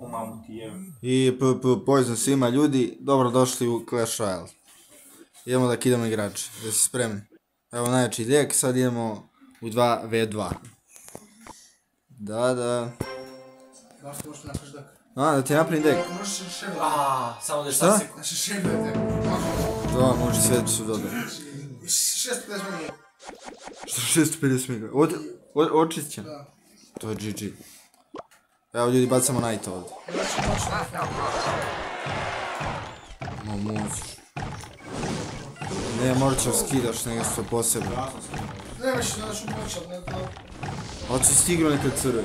O mamu ti je. I pozdrav svima ljudi, dobrodošli u Clash Royale. Idemo da kidamo igrače, da ste spremni. Evo najjači lijek, sad idemo u 2v2. Da. Da što možete napraviš dek? Da ti napravim dek. Možeš šešelj. Samo da je Šta? Na šešelj dek. Da, može sve su dobro. 650 minuta. Što 650 minuta? Očistit će? Da. To je GG. Evo ljudi, bacamo Knight ovdje. No možeš. Ne, morat ću skidaš nego što posebno. Nemaš da ću pomoći, ali ne to... Hoću stignu nekad crvi.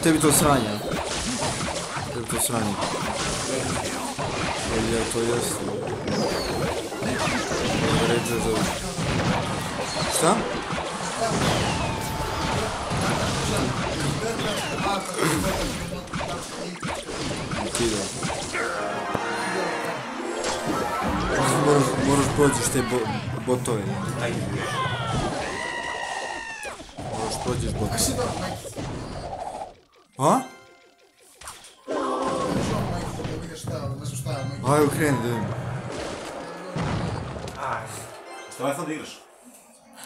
Tebi to sranje, a? Tebi to sranje. Ja, to jeste. Ređe za... Šta? Kida. Moraš prođeš te botove. Moraš prođeš botove. A? Ajde ukreni da vidim. Šta je sad da igraš?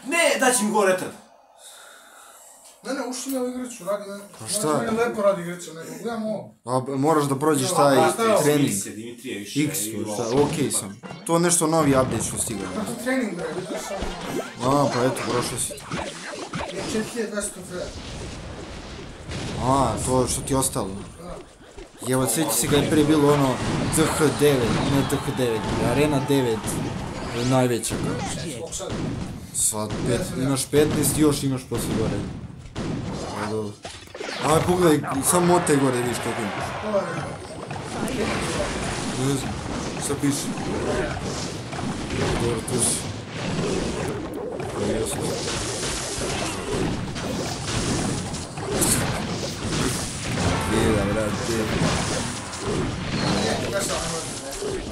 Ne, daći mi go retard. Ne, ušli me u igricu, radi ne. Pa šta? Ne, lepo radi igricu, nego gledam ovo. Moraš da prođeš taj trening. Dimitrije više. X, okej sam. To je nešto novi update što stigao. Pa to trening, bre, vidiš sam. Pa eto, prošao si. Je 4200 freda. To što ti ostalo. Evo, sveći se ga je prije bilo ono TH9, ne TH9, Arena 9, najveća. Sad, imaš 15 i još imaš poslije gore. Aj, pogledaj, samo motaj gore da vidiš kako imaš. Ne znam, šta piše? Dobro, tu si. To je jasno. Gdje, brate.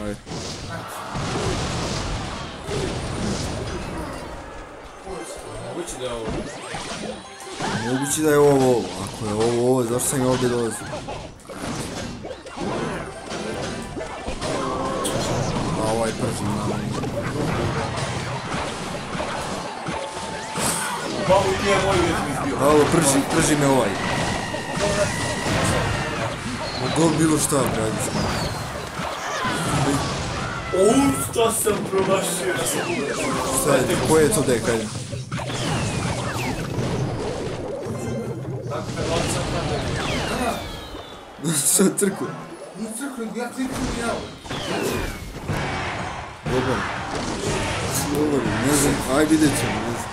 Aj. Moguće da je ovo. Moguće da je ovo. Ako je ovo, zašto sam ga ovdje dolazio? Ovaj prži na meni. Babu ti je moj uvjet mi bio. Alo, prži me ovaj. Mogu bilo šta, bradić. Šta sam promašio na sekundu. Šta je, koji je to dek, ajde? Šta je crku? Nije crklo, ja crklo i jao. Dobar. Ne znam, aj vidjet ćemo, ne znam.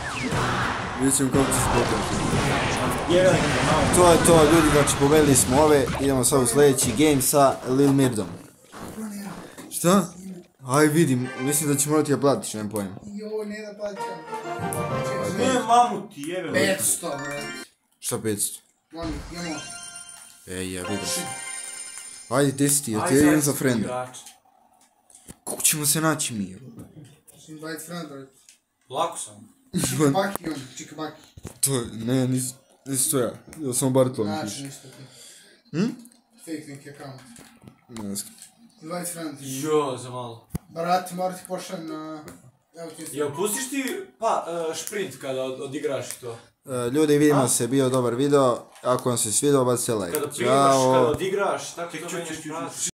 Vidjet ćemo kako će se pokaži. To je to, ljudi, znači pobedili smo ove, idemo sad u sljedeći game sa Lil Mirdom. Šta? Aj vidim, mislim da će morati da platiš, nemam pojma. Joj, ne da plaćam. Ne, mamu ti jebe. 500, bre. Šta 500? Mami, imamo. Ja vidim. Ajde, gdje si ti, ja ti idem za frenda. Kako ćemo se naći mi? Invite friend, bre. Lako sam. Čikabaki imam, čikabaki. To je, ne, nisi to ja. Ja sam bar to mi Znači, piše. ništa ti. Fake neki account. Ne znam. Invite friend. Jo, za malo. Brati, mora ti pošaljem na... Evo ti Jel pustiš ti šprint kada odigraš to? Ljudi, vidimo se, bio dobar video. Ako vam se svidao, bacite like. Kada primaš, kada odigraš, tako to menjaš pravac.